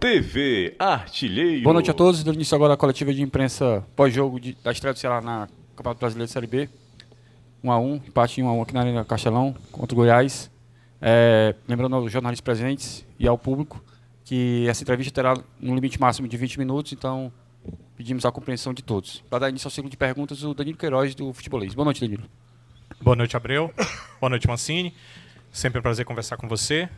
TV Artilheiro. Boa noite a todos. Dando início agora à coletiva de imprensa pós-jogo da estreia do Ceará na Campeonato Brasileiro de Série B. 1-1, empate em 1-1 aqui na Arena Castelão contra o Goiás. Lembrando aos jornalistas presentes e ao público que essa entrevista terá um limite máximo de 20 minutos, então pedimos a compreensão de todos. Para dar início ao ciclo de perguntas, o Danilo Queiroz, do Futebolês. Boa noite, Danilo. Boa noite, Abreu. Boa noite, Mancini. Sempre um prazer conversar com você.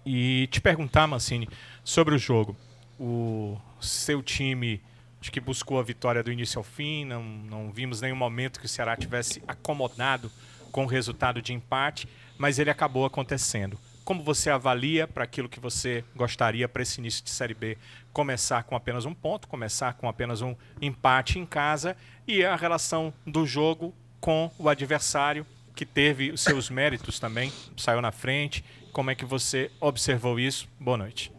E te perguntar, Mancini, sobre o jogo. O seu time, acho que buscou a vitória do início ao fim, não vimos nenhum momento que o Ceará tivesse acomodado com o resultado de empate, mas ele acabou acontecendo. Como você avalia para aquilo que você gostaria para esse início de Série B? Começar com apenas um ponto, começar com apenas um empate em casa e a relação do jogo com o adversário, que teve os seus méritos também, saiu na frente. Como é que você observou isso? Boa noite.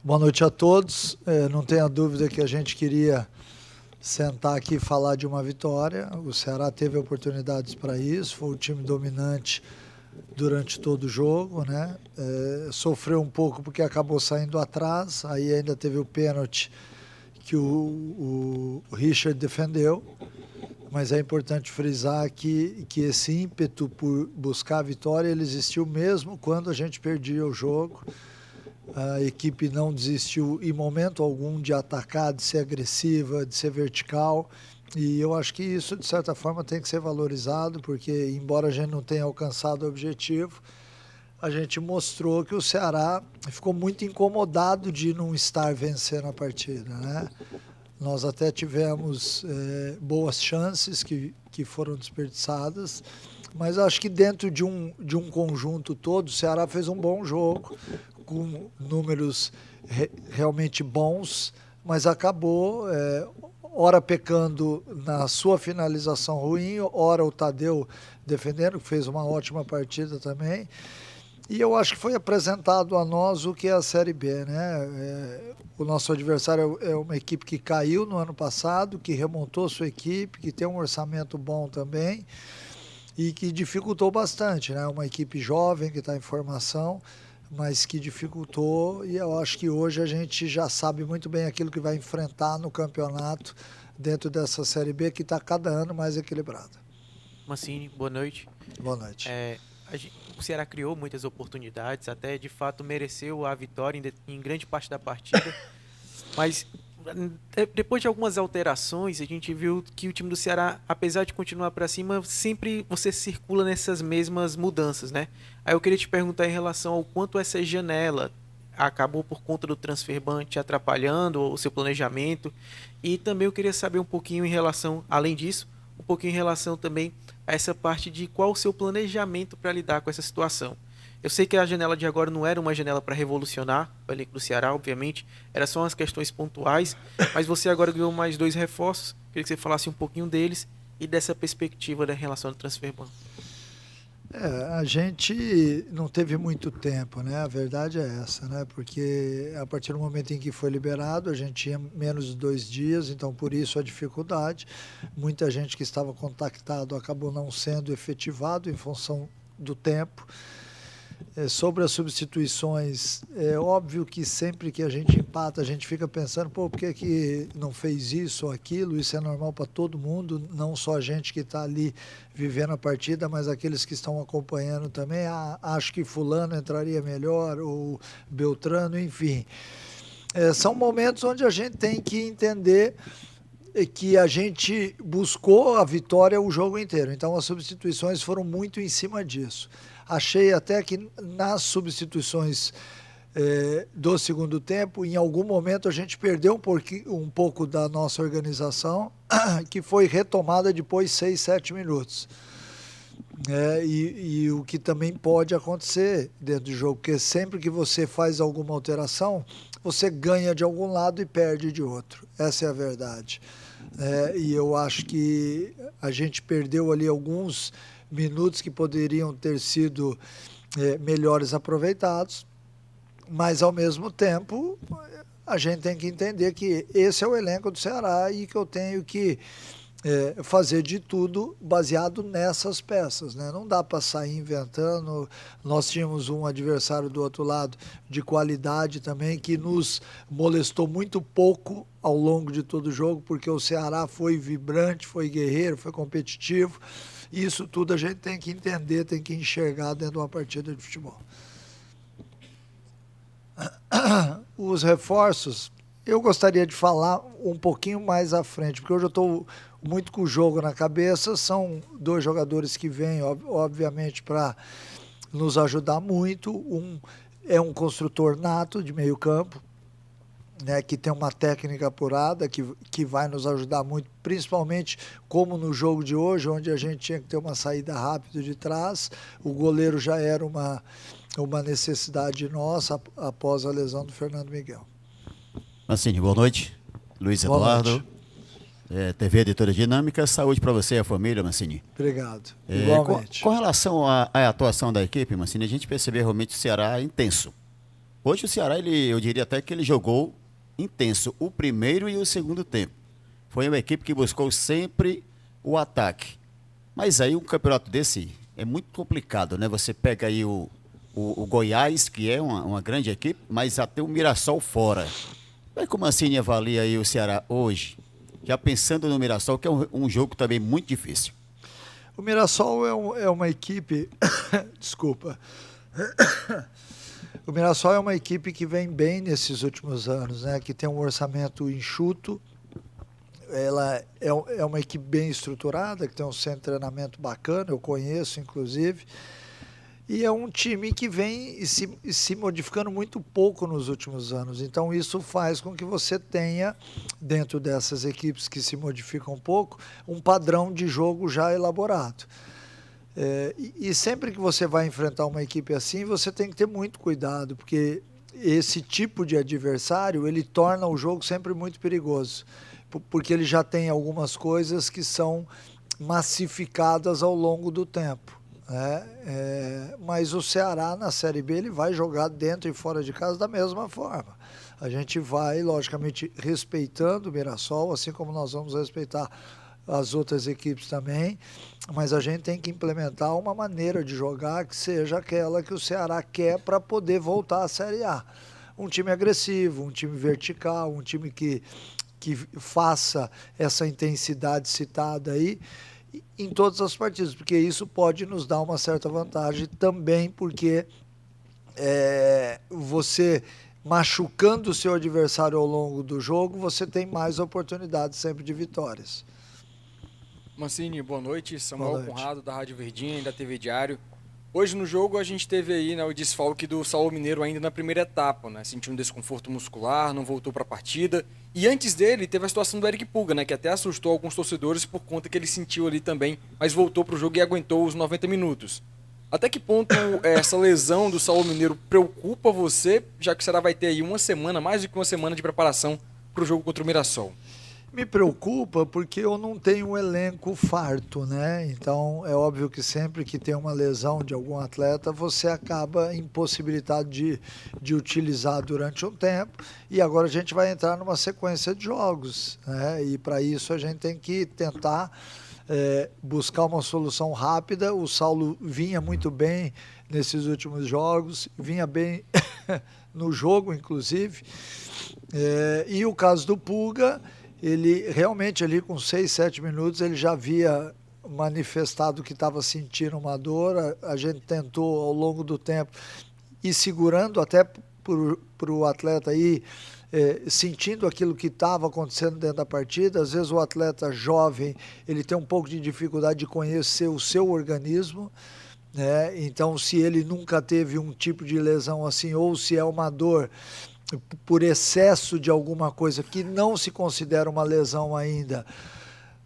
Boa noite a todos. Não tenha dúvida que a gente queria sentar aqui e falar de uma vitória. O Ceará teve oportunidades para isso, foi o time dominante durante todo o jogo, né? Sofreu um pouco porque acabou saindo atrás, aí ainda teve o pênalti que o Richard defendeu. Mas é importante frisar que esse ímpeto por buscar a vitória, ele existiu mesmo quando a gente perdia o jogo. A equipe não desistiu em momento algum de atacar, de ser agressiva, de ser vertical. E eu acho que isso, de certa forma, tem que ser valorizado, porque, embora a gente não tenha alcançado o objetivo, a gente mostrou que o Ceará ficou muito incomodado de não estar vencendo a partida, né? Nós até tivemos boas chances que foram desperdiçadas, mas acho que dentro de um conjunto todo, o Ceará fez um bom jogo, com números realmente bons, mas acabou, ora pecando na sua finalização ruim, ora o Tadeu defendendo, que fez uma ótima partida também. E eu acho que foi apresentado a nós o que é a Série B, né? O nosso adversário é uma equipe que caiu no ano passado, que remontou sua equipe, que tem um orçamento bom também e que dificultou bastante, né? Uma equipe jovem que está em formação, mas que dificultou, e eu acho que hoje a gente já sabe muito bem aquilo que vai enfrentar no campeonato dentro dessa Série B, que está cada ano mais equilibrada. Mancini, boa noite. Boa noite. O Ceará criou muitas oportunidades, até de fato mereceu a vitória em grande parte da partida, mas depois de algumas alterações, a gente viu que o time do Ceará, apesar de continuar para cima, sempre você circula nessas mesmas mudanças, né? Aí eu queria te perguntar em relação ao quanto essa janela acabou por conta do transfer ban te atrapalhando o seu planejamento, e também eu queria saber um pouquinho em relação, além disso, um pouquinho em relação também a essa parte de qual o seu planejamento para lidar com essa situação. Eu sei que a janela de agora não era uma janela para revolucionar o elenco do Ceará, obviamente, era só umas questões pontuais, mas você agora ganhou mais 2 reforços, queria que você falasse um pouquinho deles e dessa perspectiva da relação do transfer ban. A gente não teve muito tempo, né? A verdade é essa, né? Porque a partir do momento em que foi liberado, a gente tinha menos de 2 dias, então por isso a dificuldade. Muita gente que estava contactado acabou não sendo efetivado em função do tempo. Sobre as substituições, é óbvio que sempre que a gente empata, a gente fica pensando, por que não fez isso ou aquilo? Isso é normal para todo mundo, não só a gente que está ali vivendo a partida, mas aqueles que estão acompanhando também. Acho que fulano entraria melhor, ou Beltrano, enfim. São momentos onde a gente tem que entender que a gente buscou a vitória o jogo inteiro. Então as substituições foram muito em cima disso. Achei até que nas substituições do segundo tempo, em algum momento a gente perdeu um pouco da nossa organização, que foi retomada depois de 6, 7 minutos. E o que também pode acontecer dentro do jogo, porque sempre que você faz alguma alteração, você ganha de algum lado e perde de outro. Essa é a verdade. E eu acho que a gente perdeu ali alguns minutos que poderiam ter sido melhores aproveitados, mas ao mesmo tempo a gente tem que entender que esse é o elenco do Ceará e que eu tenho que fazer de tudo baseado nessas peças, né? Não dá para sair inventando. Nós tínhamos um adversário do outro lado de qualidade também, que nos molestou muito pouco ao longo de todo o jogo, porque o Ceará foi vibrante, foi guerreiro, foi competitivo. E isso tudo a gente tem que entender, tem que enxergar dentro de uma partida de futebol. Os reforços, eu gostaria de falar um pouquinho mais à frente, porque hoje eu estou muito com o jogo na cabeça. São 2 jogadores que vêm, obviamente, para nos ajudar muito. Um é um construtor nato de meio campo, né, que tem uma técnica apurada, que vai nos ajudar muito, principalmente como no jogo de hoje, onde a gente tinha que ter uma saída rápida de trás. O goleiro já era uma necessidade nossa após a lesão do Fernando Miguel. Mancini, boa noite. Luiz Boa Eduardo, noite. TV Editora Dinâmica. Saúde para você e a família, Mancini. Obrigado. Igualmente. Com relação à atuação da equipe, Mancini, a gente percebeu realmente o Ceará intenso. Hoje o Ceará, eu diria até que ele jogou intenso o primeiro e o segundo tempo. Foi uma equipe que buscou sempre o ataque. Mas aí um campeonato desse é muito complicado, né? Você pega aí o Goiás, que é uma grande equipe, mas até o Mirassol fora. Como é que o Mancini avalia aí o Ceará hoje? Já pensando no Mirassol, que é um jogo também muito difícil. O Mirassol é uma equipe... Desculpa. O Mirassol é uma equipe que vem bem nesses últimos anos, né? Que tem um orçamento enxuto. Ela é uma equipe bem estruturada, que tem um centro de treinamento bacana, eu conheço, inclusive. E é um time que vem se modificando muito pouco nos últimos anos. Então, isso faz com que você tenha, dentro dessas equipes que se modificam um pouco, um padrão de jogo já elaborado. E sempre que você vai enfrentar uma equipe assim, você tem que ter muito cuidado, porque esse tipo de adversário, ele torna o jogo sempre muito perigoso, porque ele já tem algumas coisas que são massificadas ao longo do tempo. Mas o Ceará na Série B ele vai jogar dentro e fora de casa da mesma forma. A gente vai, logicamente, respeitando o Mirassol, assim como nós vamos respeitar as outras equipes também, mas a gente tem que implementar uma maneira de jogar que seja aquela que o Ceará quer para poder voltar à Série A. Um time agressivo, um time vertical, um time que faça essa intensidade citada aí, em todas as partidas, porque isso pode nos dar uma certa vantagem também, porque você machucando o seu adversário ao longo do jogo, você tem mais oportunidades sempre de vitórias. Mancini, boa noite. Samuel Boa noite. Conrado, da Rádio Verdinha e da TV Diário. Hoje no jogo a gente teve aí, né, o desfalque do Saulo Mineiro ainda na primeira etapa, né? Sentiu um desconforto muscular, não voltou para a partida. E antes dele teve a situação do Eric Puga, né, que até assustou alguns torcedores por conta que ele sentiu ali também, mas voltou para o jogo e aguentou os 90 minutos. Até que ponto essa lesão do Saulo Mineiro preocupa você, já que o Ceará vai ter aí uma semana, mais do que uma semana de preparação para o jogo contra o Mirassol? Me preocupa porque eu não tenho um elenco farto, né? Então, é óbvio que sempre que tem uma lesão de algum atleta, você acaba impossibilitado de utilizar durante um tempo. E agora a gente vai entrar numa sequência de jogos, né? E para isso a gente tem que tentar buscar uma solução rápida. O Saulo vinha muito bem nesses últimos jogos, vinha bem no jogo, inclusive. E o caso do Puga... Ele realmente ali com 6, 7 minutos ele já havia manifestado que estava sentindo uma dor. A gente tentou ao longo do tempo ir segurando até para o atleta ir sentindo aquilo que estava acontecendo dentro da partida. Às vezes o atleta jovem ele tem um pouco de dificuldade de conhecer o seu organismo, né? Então se ele nunca teve um tipo de lesão assim ou se é uma dor por excesso de alguma coisa que não se considera uma lesão ainda,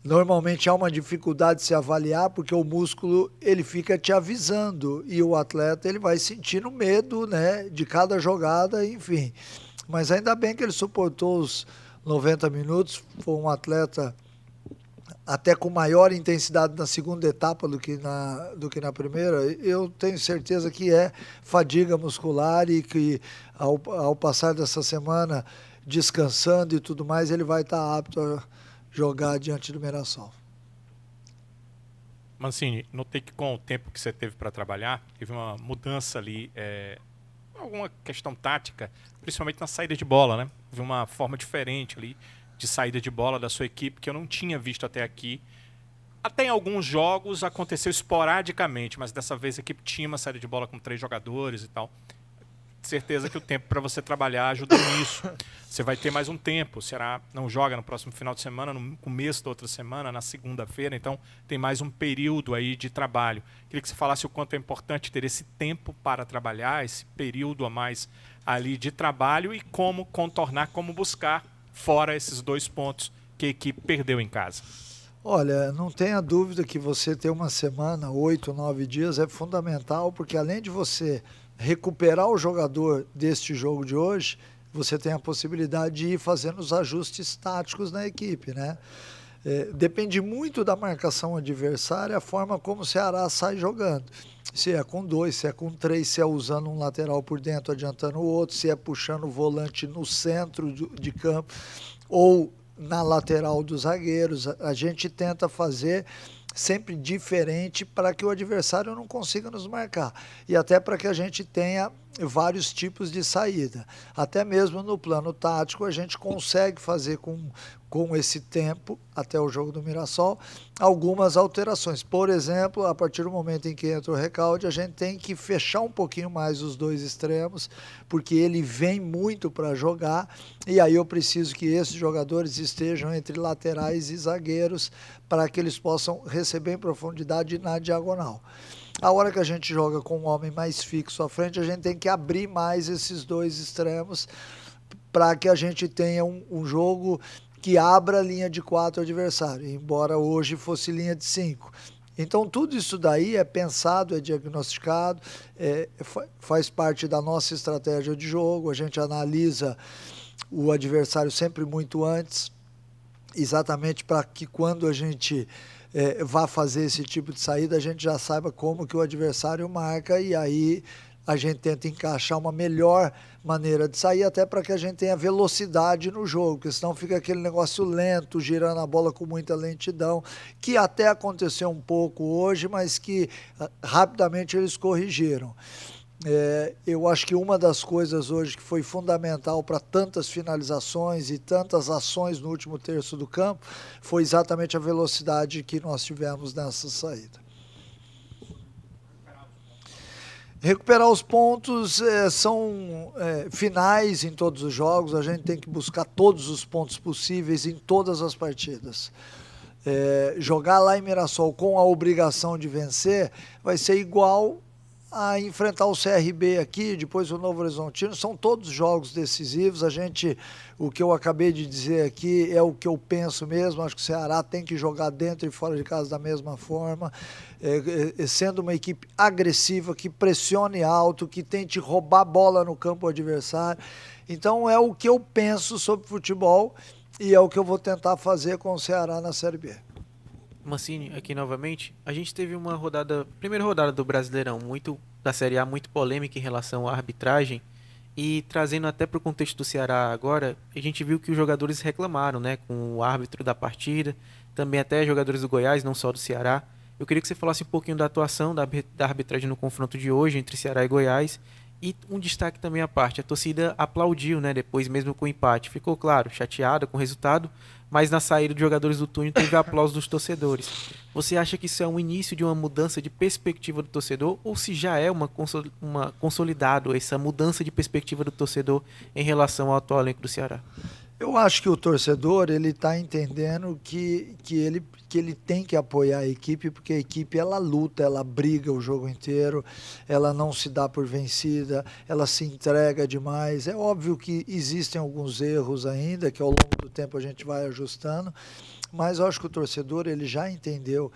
normalmente há uma dificuldade de se avaliar, porque o músculo ele fica te avisando e o atleta ele vai sentindo medo, né, de cada jogada, enfim. Mas ainda bem que ele suportou os 90 minutos, foi um atleta até com maior intensidade na segunda etapa do que na primeira. Eu tenho certeza que é fadiga muscular e que ao passar dessa semana descansando e tudo mais, ele vai estar apto a jogar diante do Mirassol. Mancini, notei que com o tempo que você teve para trabalhar, teve uma mudança ali, alguma questão tática, principalmente na saída de bola, né? Houve uma forma diferente ali de saída de bola da sua equipe que eu não tinha visto até aqui. Até em alguns jogos aconteceu esporadicamente, mas dessa vez a equipe tinha uma saída de bola com 3 jogadores e tal. Certeza que o tempo para você trabalhar ajuda nisso. Você vai ter mais um tempo. O Ceará não joga no próximo final de semana, no começo da outra semana, na segunda-feira, então tem mais um período aí de trabalho. Queria que você falasse o quanto é importante ter esse tempo para trabalhar, esse período a mais ali de trabalho e como contornar, como buscar fora esses 2 pontos que a equipe perdeu em casa. Olha, não tenha dúvida que você ter uma semana, 8, 9 dias é fundamental, porque além de você recuperar o jogador deste jogo de hoje, você tem a possibilidade de ir fazendo os ajustes táticos na equipe, né? Depende muito da marcação adversária, a forma como o Ceará sai jogando. Se é com 2, se é com 3, se é usando um lateral por dentro, adiantando o outro, se é puxando o volante no centro de campo ou na lateral dos zagueiros. A gente tenta fazer sempre diferente para que o adversário não consiga nos marcar e até para que a gente tenha vários tipos de saída. Até mesmo no plano tático a gente consegue fazer com esse tempo até o jogo do Mirassol algumas alterações. Por exemplo, a partir do momento em que entra o Recalde, a gente tem que fechar um pouquinho mais os 2 extremos, porque ele vem muito para jogar e aí eu preciso que esses jogadores estejam entre laterais e zagueiros para que eles possam receber em profundidade na diagonal. A hora que a gente joga com um homem mais fixo à frente, a gente tem que abrir mais esses 2 extremos para que a gente tenha um jogo que abra a linha de 4 adversário, embora hoje fosse linha de 5. Então tudo isso daí é pensado, é diagnosticado, faz parte da nossa estratégia de jogo, a gente analisa o adversário sempre muito antes, exatamente para que quando a gente vá fazer esse tipo de saída, a gente já saiba como que o adversário marca e aí a gente tenta encaixar uma melhor maneira de sair, até para que a gente tenha velocidade no jogo, porque senão fica aquele negócio lento, girando a bola com muita lentidão, que até aconteceu um pouco hoje, mas que rapidamente eles corrigiram. Eu acho que uma das coisas hoje que foi fundamental para tantas finalizações e tantas ações no último terço do campo foi exatamente a velocidade que nós tivemos nessa saída. Recuperar os pontos são finais em todos os jogos, a gente tem que buscar todos os pontos possíveis em todas as partidas. Jogar lá em Mirassol com a obrigação de vencer vai ser igual a enfrentar o CRB aqui, depois o Novo Horizontino, são todos jogos decisivos. O que eu acabei de dizer aqui é o que eu penso mesmo, acho que o Ceará tem que jogar dentro e fora de casa da mesma forma, sendo uma equipe agressiva, que pressione alto, que tente roubar a bola no campo adversário. Então é o que eu penso sobre futebol e é o que eu vou tentar fazer com o Ceará na Série B. Mancini, aqui novamente, a gente teve primeira rodada do Brasileirão, da Série A, muito polêmica em relação à arbitragem, e trazendo até para o contexto do Ceará agora, a gente viu que os jogadores reclamaram, né, com o árbitro da partida, também até jogadores do Goiás, não só do Ceará. Eu queria que você falasse um pouquinho da atuação da arbitragem no confronto de hoje entre Ceará e Goiás, e um destaque também à parte, a torcida aplaudiu, né, depois mesmo com o empate, ficou claro, chateada com o resultado, mas na saída de jogadores do túnel teve aplauso dos torcedores. Você acha que isso é um início de uma mudança de perspectiva do torcedor ou se já é uma consolidado essa mudança de perspectiva do torcedor em relação ao atual elenco do Ceará? Eu acho que o torcedor ele está entendendo que ele tem que apoiar a equipe, porque a equipe ela luta, ela briga o jogo inteiro, ela não se dá por vencida, ela se entrega demais. É óbvio que existem alguns erros ainda, que ao longo do tempo a gente vai ajustando, mas eu acho que o torcedor ele já entendeu,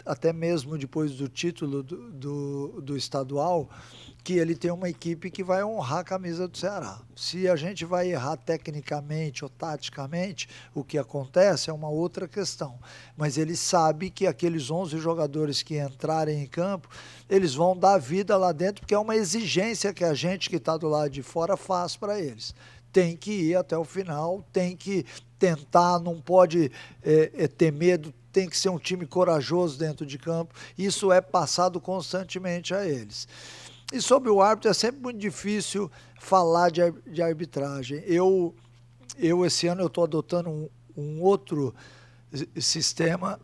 até mesmo depois do título do estadual, que ele tem uma equipe que vai honrar a camisa do Ceará. Se a gente vai errar tecnicamente ou taticamente, o que acontece é uma outra questão. Mas ele sabe que aqueles 11 jogadores que entrarem em campo, eles vão dar vida lá dentro, porque é uma exigência que a gente que está do lado de fora faz para eles. Tem que ir até o final, tem que tentar, não pode ter medo, tem que ser um time corajoso dentro de campo. Isso é passado constantemente a eles. E sobre o árbitro, é sempre muito difícil falar de arbitragem. Eu esse ano, eu estou adotando um outro sistema.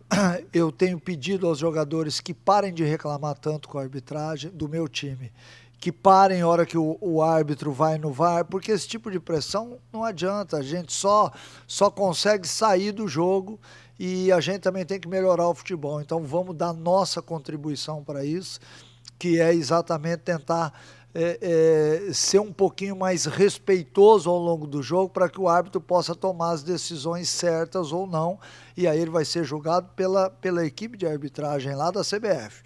Eu tenho pedido aos jogadores que parem de reclamar tanto com a arbitragem do meu time, que parem a hora que o árbitro vai no VAR, porque esse tipo de pressão não adianta, a gente só consegue sair do jogo e a gente também tem que melhorar o futebol. Então vamos dar nossa contribuição para isso, que é exatamente tentar ser um pouquinho mais respeitoso ao longo do jogo para que o árbitro possa tomar as decisões certas ou não, e aí ele vai ser julgado pela equipe de arbitragem lá da CBF.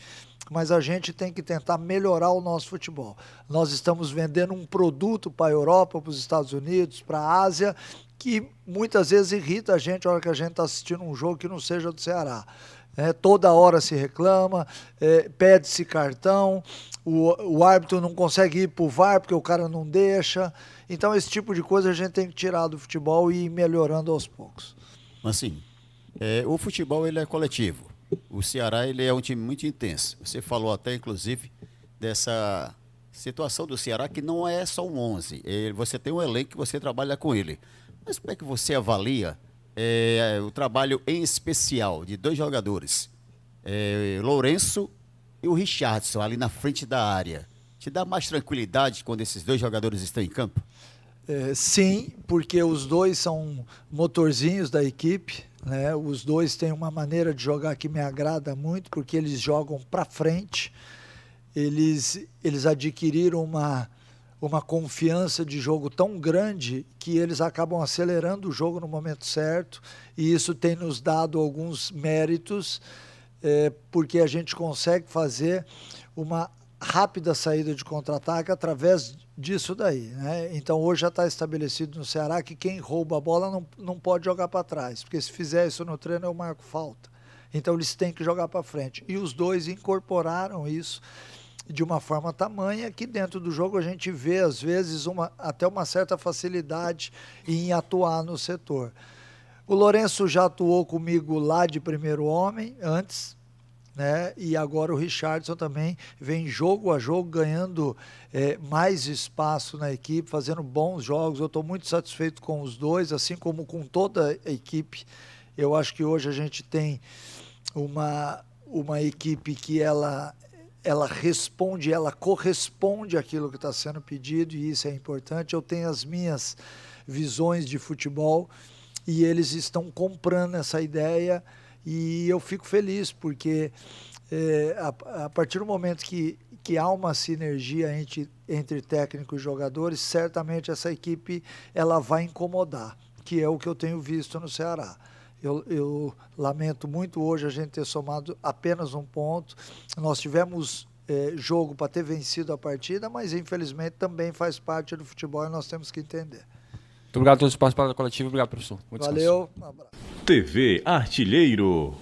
Mas a gente tem que tentar melhorar o nosso futebol. Nós estamos vendendo um produto para a Europa, para os Estados Unidos, para a Ásia, que muitas vezes irrita a gente na hora que a gente está assistindo um jogo que não seja do Ceará. Toda hora se reclama, pede-se cartão, o árbitro não consegue ir para o VAR porque o cara não deixa. Então esse tipo de coisa a gente tem que tirar do futebol e ir melhorando aos poucos. Mas assim, o futebol ele é coletivo. O Ceará ele é um time muito intenso. Você falou até, inclusive, dessa situação do Ceará, que não é só um 11. Você tem um elenco que você trabalha com ele. Mas como é que você avalia o trabalho em especial de dois jogadores, Lourenço e o Richardson, ali na frente da área? Te dá mais tranquilidade quando esses dois jogadores estão em campo? Sim, porque os dois são motorzinhos da equipe, né? Os dois têm uma maneira de jogar que me agrada muito, porque eles jogam para frente, eles adquiriram uma confiança de jogo tão grande que eles acabam acelerando o jogo no momento certo, e isso tem nos dado alguns méritos, porque a gente consegue fazer uma rápida saída de contra-ataque através disso daí, né? Então hoje já está estabelecido no Ceará que quem rouba a bola não pode jogar para trás, porque se fizer isso no treino eu marco falta. Então eles têm que jogar para frente. E os dois incorporaram isso de uma forma tamanha que dentro do jogo a gente vê às vezes até uma certa facilidade em atuar no setor. O Lourenço já atuou comigo lá de primeiro homem antes, né? E agora o Richardson também vem jogo a jogo ganhando mais espaço na equipe, fazendo bons jogos. Eu estou muito satisfeito com os dois, assim como com toda a equipe. Eu acho que hoje a gente tem uma equipe que ela responde, ela corresponde àquilo que está sendo pedido, e isso é importante. Eu tenho as minhas visões de futebol e eles estão comprando essa ideia. E eu fico feliz, porque a partir do momento que há uma sinergia entre técnico e jogadores, certamente essa equipe ela vai incomodar, que é o que eu tenho visto no Ceará. Eu lamento muito hoje a gente ter somado apenas um ponto. Nós tivemos jogo para ter vencido a partida, mas infelizmente também faz parte do futebol e nós temos que entender. Muito obrigado a todos que participaram da coletiva. Obrigado, professor. Bom descanso. Valeu, um abraço. TV Artilheiro.